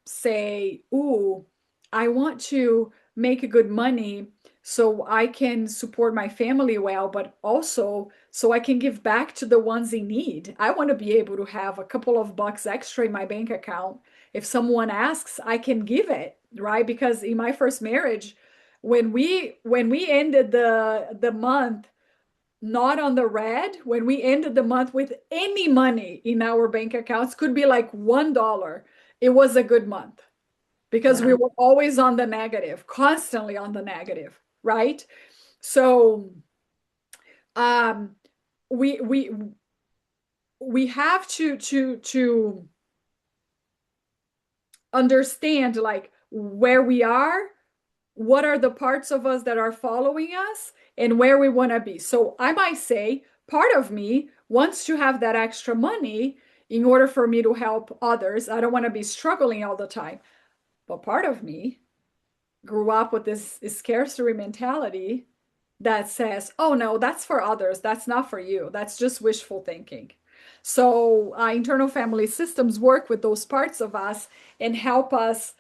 say, ooh, I want to make good money so I can support my family well, but also so I can give back to the ones in need. I want to be able to have a couple of bucks extra in my bank account. If someone asks, I can give it, right? Because in my first marriage, when we ended the month not on the red, when we ended the month with any money in our bank accounts, could be like $1, it was a good month because we Wow. were always on the negative, constantly on the negative, right? So um, we we we have to understand like where we are, what are the parts of us that are following us, and where we want to be. So I might say part of me wants to have that extra money in order for me to help others. I don't want to be struggling all the time. But part of me grew up with this scarcity mentality that says, oh no, that's for others. That's not for you. That's just wishful thinking. So, internal family systems work with those parts of us and help us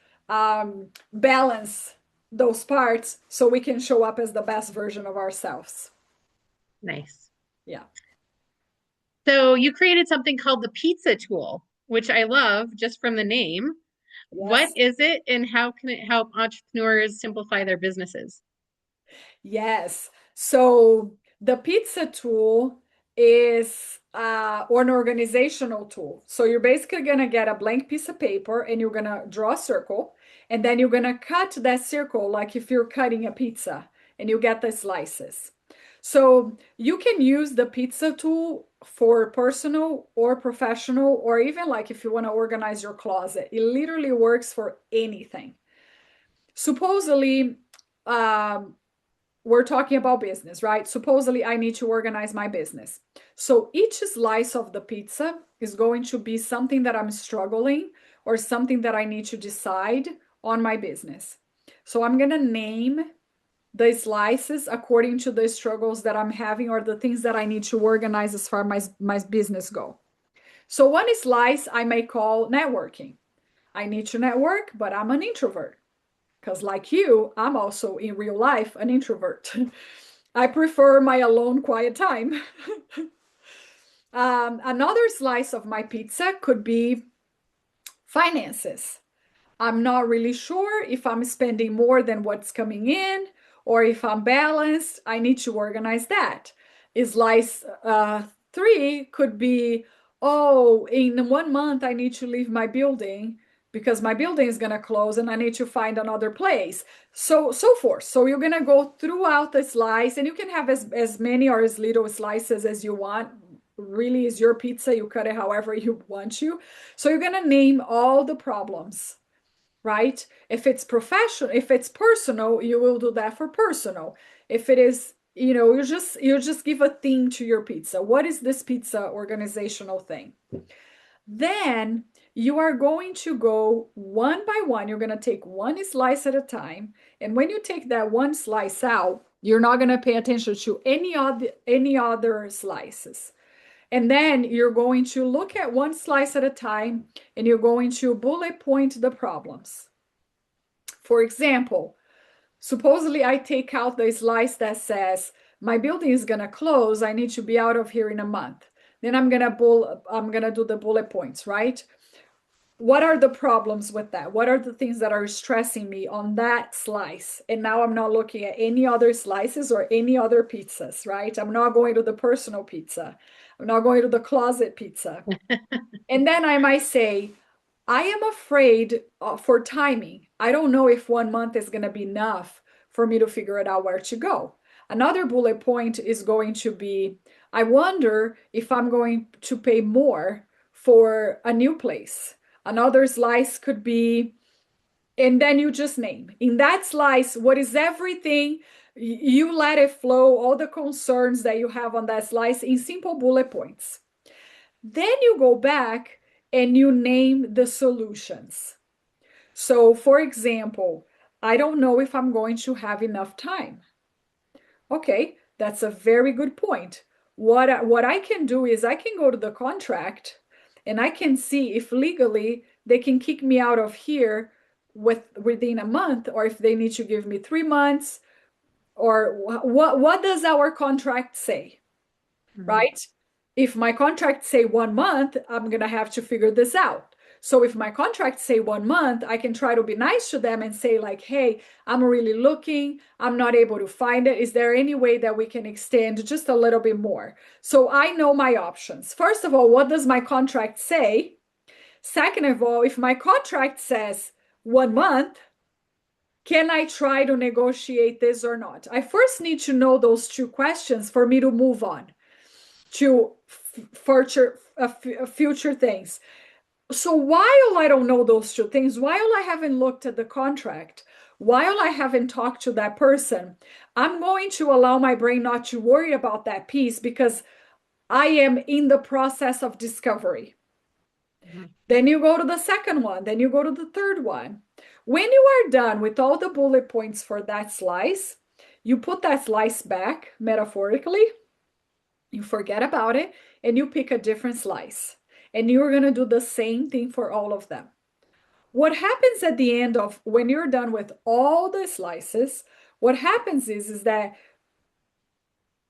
balance those parts so we can show up as the best version of ourselves. Nice. Yeah. So you created something called the pizza tool, which I love just from the name. What Yes. is it, and how can it help entrepreneurs simplify their businesses? Yes. So the pizza tool is or an organizational tool. So you're basically going to get a blank piece of paper and you're going to draw a circle, and then you're going to cut that circle like if you're cutting a pizza, and you get the slices. So you can use the pizza tool for personal or professional, or even like if you want to organize your closet. It literally works for anything. Supposedly, um, we're talking about business, right? Supposedly, I need to organize my business. So each slice of the pizza is going to be something that I'm struggling or something that I need to decide on my business. So I'm going to name the slices according to the struggles that I'm having or the things that I need to organize as far as my business go. So one slice I may call networking. I need to network, but I'm an introvert. Because, like you, I'm also in real life an introvert. I prefer my alone, quiet time. Another slice of my pizza could be finances. I'm not really sure if I'm spending more than what's coming in or if I'm balanced. I need to organize that. Slice 3 could be, oh, in 1 month I need to leave my building because my building is going to close and I need to find another place. So forth. So you're going to go throughout the slice, and you can have as many or as little slices as you want. Really is your pizza. You cut it however you want to. So you're going to name all the problems, right? If it's professional, if it's personal, you will do that for personal. If it is, you just give a theme to your pizza. What is this pizza organizational thing? Then you are going to go one by one. You're going to take one slice at a time. And when you take that one slice out, you're not going to pay attention to any other slices. And then you're going to look at one slice at a time and you're going to bullet point the problems. For example, supposedly I take out the slice that says, my building is going to close. I need to be out of here in a month. Then I'm going to do the bullet points, right? What are the problems with that? What are the things that are stressing me on that slice? And now I'm not looking at any other slices or any other pizzas, right? I'm not going to the personal pizza. I'm not going to the closet pizza. And then I might say, I am afraid for timing. I don't know if 1 month is going to be enough for me to figure it out where to go. Another bullet point is going to be, I wonder if I'm going to pay more for a new place. Another slice could be, and then you just name. In that slice, what is everything? You let it flow, all the concerns that you have on that slice in simple bullet points. Then you go back and you name the solutions. So, for example, I don't know if I'm going to have enough time. Okay, that's a very good point. What I can do is I can go to the contract and I can see if legally they can kick me out of here within a month, or if they need to give me 3 months, or what does our contract say? Mhm. Right? If my contract say 1 month, I'm gonna have to figure this out. So if my contract say 1 month, I can try to be nice to them and say like, hey, I'm really looking, I'm not able to find it. Is there any way that we can extend just a little bit more? So I know my options. First of all, what does my contract say? Second of all, if my contract says 1 month, can I try to negotiate this or not? I first need to know those two questions for me to move on to future things. So while I don't know those two things, while I haven't looked at the contract, while I haven't talked to that person, I'm going to allow my brain not to worry about that piece because I am in the process of discovery. Mhm. Then you go to the second one, then you go to the third one. When you are done with all the bullet points for that slice, you put that slice back metaphorically, you forget about it, and you pick a different slice. And you're going to do the same thing for all of them. What happens at the end of when you're done with all the slices, what happens is that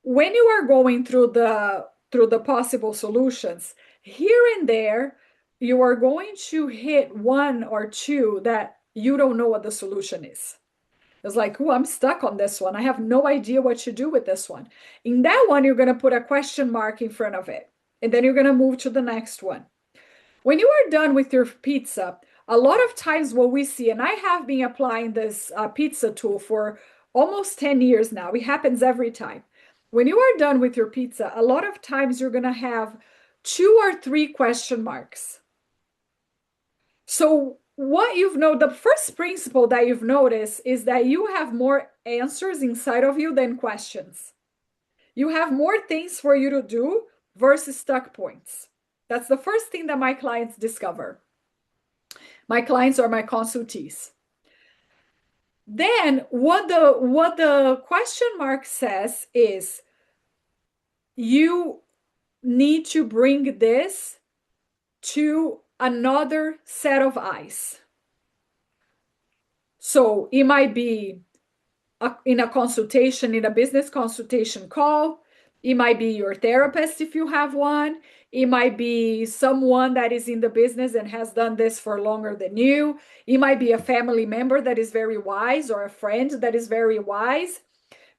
when you are going through the possible solutions, here and there, you are going to hit one or two that you don't know what the solution is. It's like, oh, I'm stuck on this one. I have no idea what to do with this one. In that one, you're going to put a question mark in front of it. And then you're going to move to the next one. When you are done with your pizza, a lot of times what we see, and I have been applying this pizza tool for almost 10 years now, it happens every time. When you are done with your pizza, a lot of times you're going to have two or three question marks. So what you've know, the first principle that you've noticed is that you have more answers inside of you than questions. You have more things for you to do versus stuck points. That's the first thing that my clients discover. My clients are my consultees. Then what the question mark says is you need to bring this to another set of eyes. So it might be in a consultation, in a business consultation call. It might be your therapist if you have one. It might be someone that is in the business and has done this for longer than you. It might be a family member that is very wise or a friend that is very wise.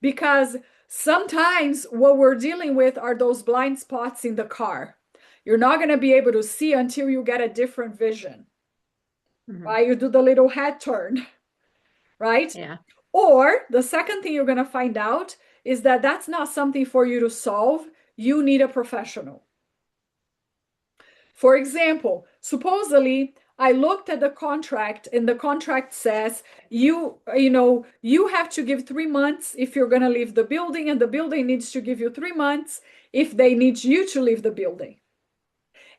Because sometimes what we're dealing with are those blind spots in the car. You're not going to be able to see until you get a different vision. Mhm. Right? You do the little head turn, right? Yeah. Or the second thing you're going to find out is that that's not something for you to solve. You need a professional. For example, supposedly I looked at the contract and the contract says you have to give 3 months if you're going to leave the building, and the building needs to give you 3 months if they need you to leave the building.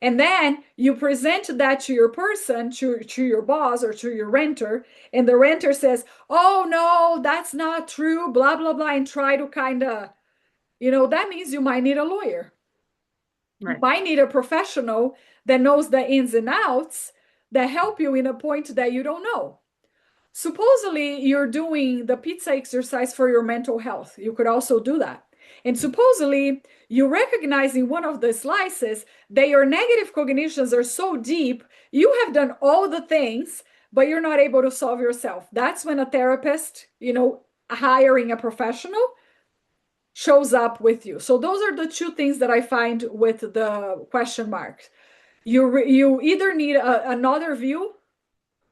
And then you present that to your person, to your boss or to your renter, and the renter says, oh no, that's not true, blah blah blah, and try to kind of, that means you might need a lawyer. You Right. might need a professional that knows the ins and outs that help you in a point that you don't know. Supposedly, you're doing the pizza exercise for your mental health. You could also do that. And supposedly, you recognize in one of the slices that your negative cognitions are so deep, you have done all the things, but you're not able to solve yourself. That's when a therapist, hiring a professional shows up with you. So those are the two things that I find with the question marks. You either need another view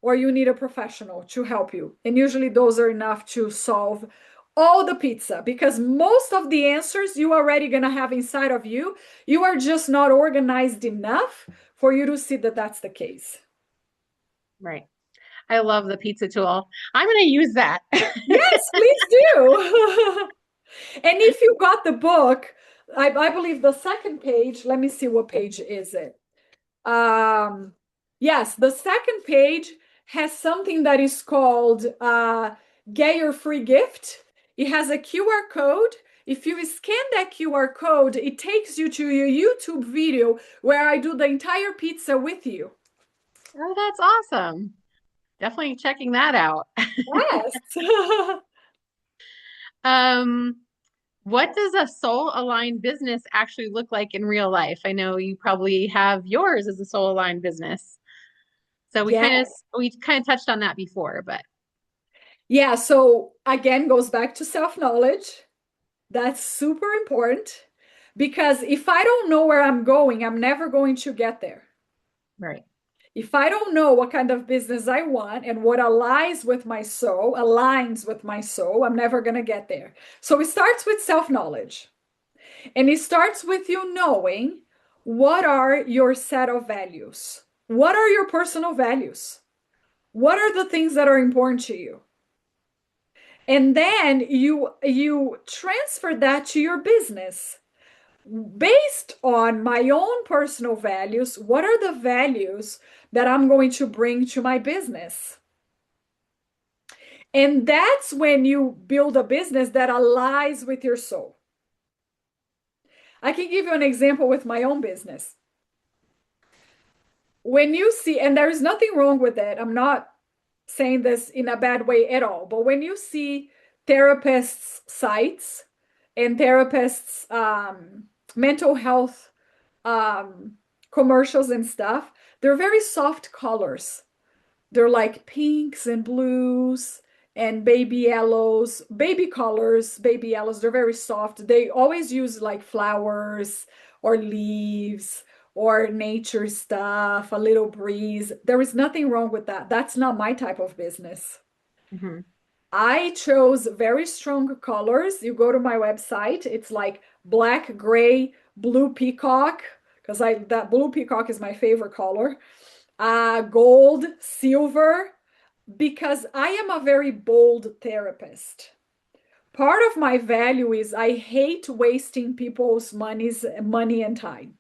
or you need a professional to help you. And usually those are enough to solve all the pizza because most of the answers you already going to have inside of you. You are just not organized enough for you to see that that's the case. Right. I love the pizza tool. I'm going to use that. Yes, please do. And if you got the book, I believe the second page, let me see what page is it. Um, yes, the second page has something that is called Get Your Free Gift. It has a QR code. If you scan that QR code, it takes you to your YouTube video where I do the entire pizza with you. Oh, that's awesome. Definitely checking that out. Yes. Um, what does a soul-aligned business actually look like in real life? I know you probably have yours as a soul-aligned business. So we Yeah. kind of we kind of touched on that before, but Yeah. So again, goes back to self-knowledge. That's super important because if I don't know where I'm going, I'm never going to get there. right. If I don't know what kind of business I want and what aligns with my soul, I'm never going to get there. So it starts with self-knowledge. And it starts with you knowing what are your set of values? What are your personal values? What are the things that are important to you? And then you transfer that to your business. Based on my own personal values, what are the values that I'm going to bring to my business? And that's when you build a business that aligns with your soul. I can give you an example with my own business. When you see, and there is nothing wrong with it, I'm not saying this in a bad way at all, but when you see therapists' sites and therapists' mental health um, commercials and stuff, they're very soft colors. They're like pinks and blues and baby yellows, baby colors, baby yellows. They're very soft. They always use like flowers or leaves or nature stuff, a little breeze. There is nothing wrong with that. That's not my type of business. Hmm. I chose very strong colors. You go to my website, it's like black, gray, blue peacock, because I that blue peacock is my favorite color. Gold, silver, because I am a very bold therapist. Part of my value is I hate wasting people's money and time.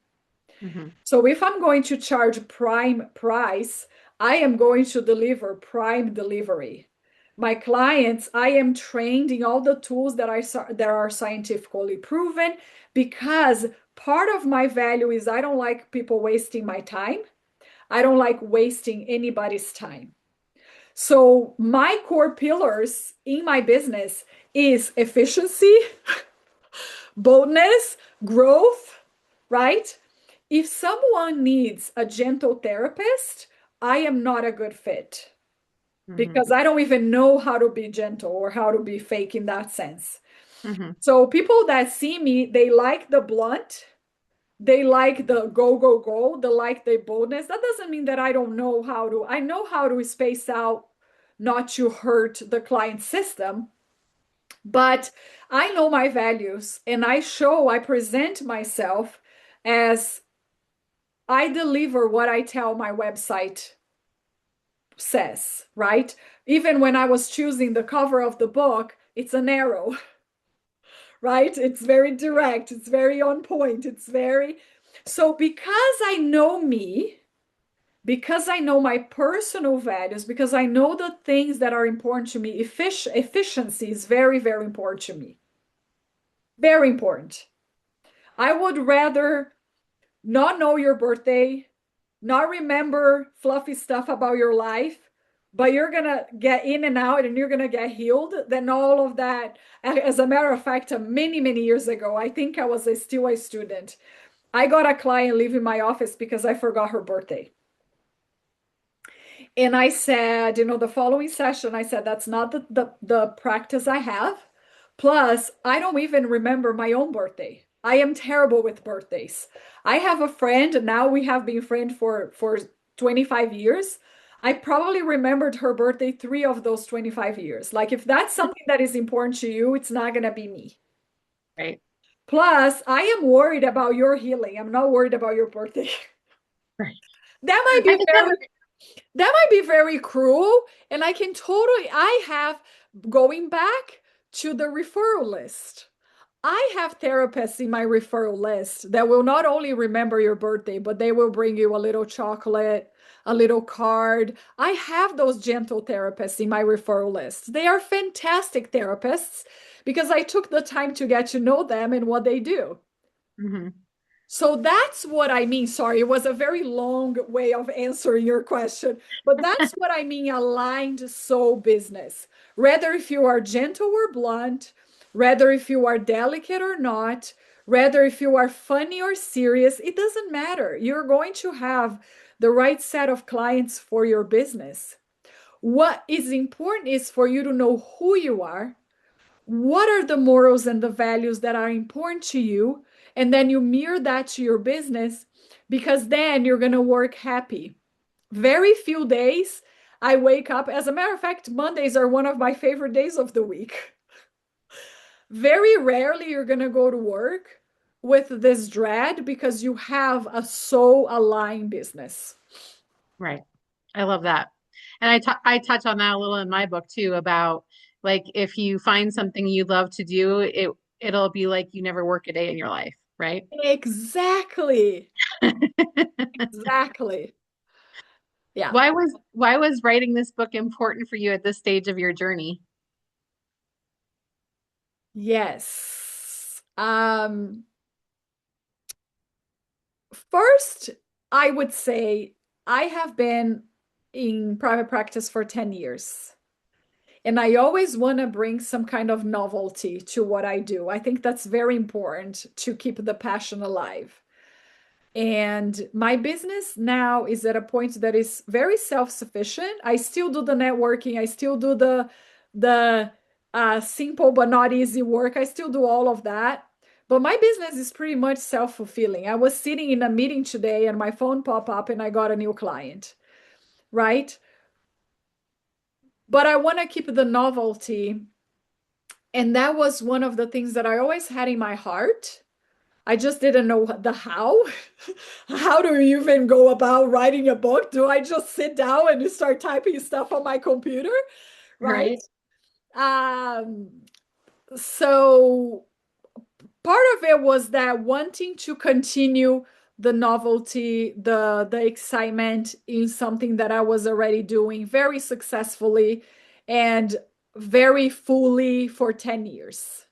Hmm. So if I'm going to charge prime price, I am going to deliver prime delivery. My clients, I am trained in all the tools that are scientifically proven because part of my value is I don't like people wasting my time. I don't like wasting anybody's time. So my core pillars in my business is efficiency, boldness, growth, right? If someone needs a gentle therapist, I am not a good fit Hmm. because I don't even know how to be gentle or how to be fake in that sense. Hmm. So people that see me, they like the blunt, they like the go, go, go, they like the boldness. That doesn't mean that I know how to space out not to hurt the client system, but I know my values and I present myself as I deliver what I tell my website says, right? Even when I was choosing the cover of the book, it's an arrow, right? It's very direct, it's very on point, it's very. So because I know me, because I know my personal values, because I know the things that are important to me, efficiency is very, very important to me. Very important. I would rather not know your birthday, not remember fluffy stuff about your life, but you're gonna get in and out and you're gonna get healed, then all of that. As a matter of fact, many, many years ago, I think I was still a student. I got a client leaving my office because I forgot her birthday. And I said, the following session, I said, that's not the practice I have. Plus, I don't even remember my own birthday. I am terrible with birthdays. I have a friend, and now we have been friends for 25 years. I probably remembered her birthday 3 of those 25 years. Like, if that's something that is important to you, it's not going to be me. Right. Plus, I am worried about your healing. I'm not worried about your birthday. Right. That might I be think very That might be very cruel. And I have, going back to the referral list, I have therapists in my referral list that will not only remember your birthday, but they will bring you a little chocolate, a little card. I have those gentle therapists in my referral list. They are fantastic therapists because I took the time to get to know them and what they do. hmm So that's what I mean. Sorry, it was a very long way of answering your question, but that's what I mean aligned soul business. Rather if you are gentle or blunt, rather if you are delicate or not, rather if you are funny or serious, it doesn't matter. You're going to have the right set of clients for your business. What is important is for you to know who you are, what are the morals and the values that are important to you, and then you mirror that to your business, because then you're going to work happy. Very few days I wake up, as a matter of fact, Mondays are one of my favorite days of the week. Very rarely you're going to go to work with this dread because you have a soul aligned business. Right. I love that. And I touch on that a little in my book too about like if you find something you love to do, it'll be like you never work a day in your life, right? Exactly. Exactly. Yeah. Why was writing this book important for you at this stage of your journey? Yes. First, I would say I have been in private practice for 10 years. And I always want to bring some kind of novelty to what I do. I think that's very important to keep the passion alive. And my business now is at a point that is very self-sufficient. I still do the networking, I still do the simple but not easy work. I still do all of that. But my business is pretty much self-fulfilling. I was sitting in a meeting today and my phone popped up and I got a new client, right? But I want to keep the novelty. And that was one of the things that I always had in my heart. I just didn't know the how. How do you even go about writing a book? Do I just sit down and start typing stuff on my computer? Right? Right. Um, so part of it was that wanting to continue the novelty, the excitement in something that I was already doing very successfully and very fully for 10 years.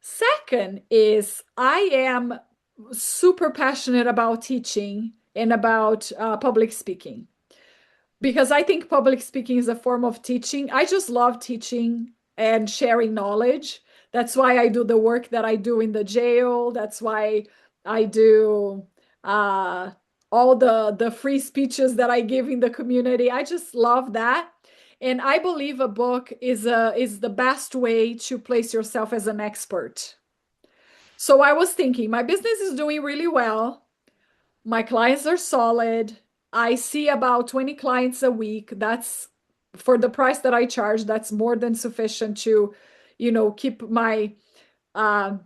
Second is I am super passionate about teaching and about public speaking because I think public speaking is a form of teaching. I just love teaching and sharing knowledge. That's why I do the work that I do in the jail. That's why I do uh, all the free speeches that I give in the community. I just love that. And I believe a book is the best way to place yourself as an expert. So I was thinking, my business is doing really well. My clients are solid. I see about 20 clients a week. That's for the price that I charge, that's more than sufficient to, keep uh,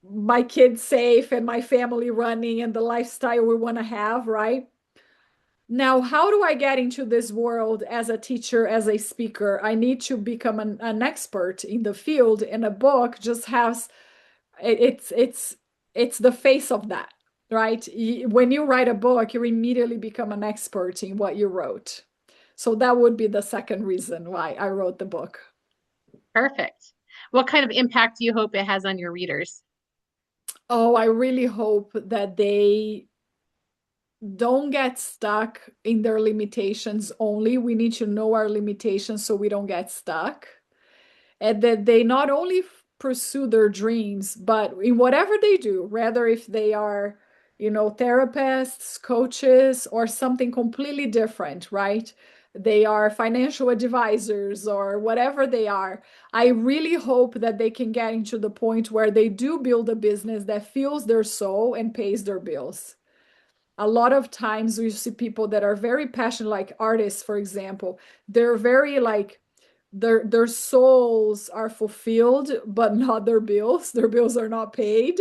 my kids safe and my family running and the lifestyle we want to have, right? Now, how do I get into this world as a teacher, as a speaker? I need to become an expert in the field, and a book just has it's the face of that, right? When you write a book, you immediately become an expert in what you wrote. So that would be the second reason why I wrote the book. Perfect. What kind of impact do you hope it has on your readers? Oh, I really hope that they don't get stuck in their limitations only. We need to know our limitations so we don't get stuck. And that they not only pursue their dreams, but in whatever they do, rather if they are, therapists, coaches, or something completely different, right? They are financial advisors or whatever they are. I really hope that they can get into the point where they do build a business that fills their soul and pays their bills. A lot of times we see people that are very passionate, like artists, for example. They're very like their souls are fulfilled, but not their bills. Their bills are not paid.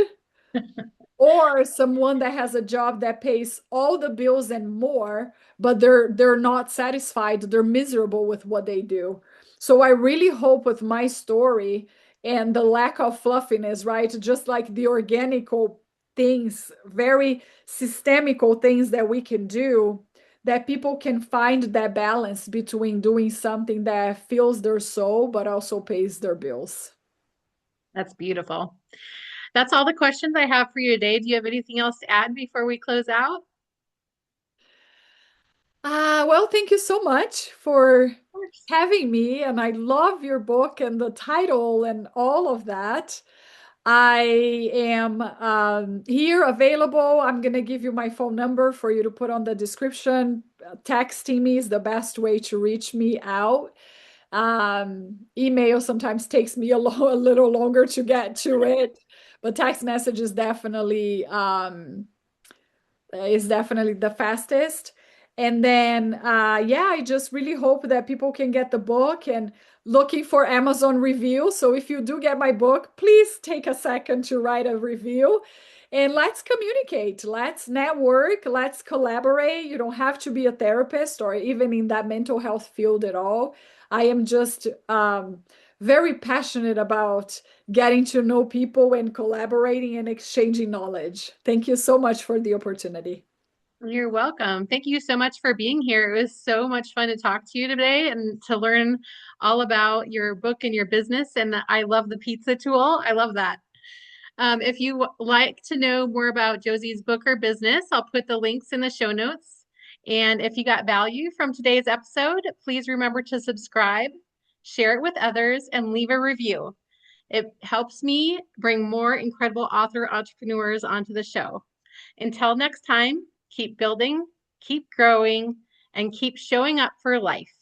Or someone that has a job that pays all the bills and more, but they're not satisfied. They're miserable with what they do. So I really hope with my story and the lack of fluffiness, right? Just like the organical things, very systemical things that we can do, that people can find that balance between doing something that fills their soul but also pays their bills. That's beautiful. That's all the questions I have for you today. Do you have anything else to add before we close out? Well, thank you so much for Of course. having me. And I love your book and the title and all of that. I am here available. I'm going to give you my phone number for you to put on the description. Texting me is the best way to reach me out. Email sometimes takes me a little longer to get to it, but text message is definitely the fastest. And then, yeah, I just really hope that people can get the book and looking for Amazon review. So if you do get my book, please take a second to write a review and let's communicate. Let's network. Let's collaborate. You don't have to be a therapist or even in that mental health field at all. I am just very passionate about getting to know people and collaborating and exchanging knowledge. Thank you so much for the opportunity. You're welcome. Thank you so much for being here. It was so much fun to talk to you today and to learn all about your book and your business. And I love the pizza tool. I love that. If you like to know more about Josi's book or business, I'll put the links in the show notes. And if you got value from today's episode, please remember to subscribe, share it with others, and leave a review. It helps me bring more incredible author entrepreneurs onto the show. Until next time, keep building, keep growing, and keep showing up for life.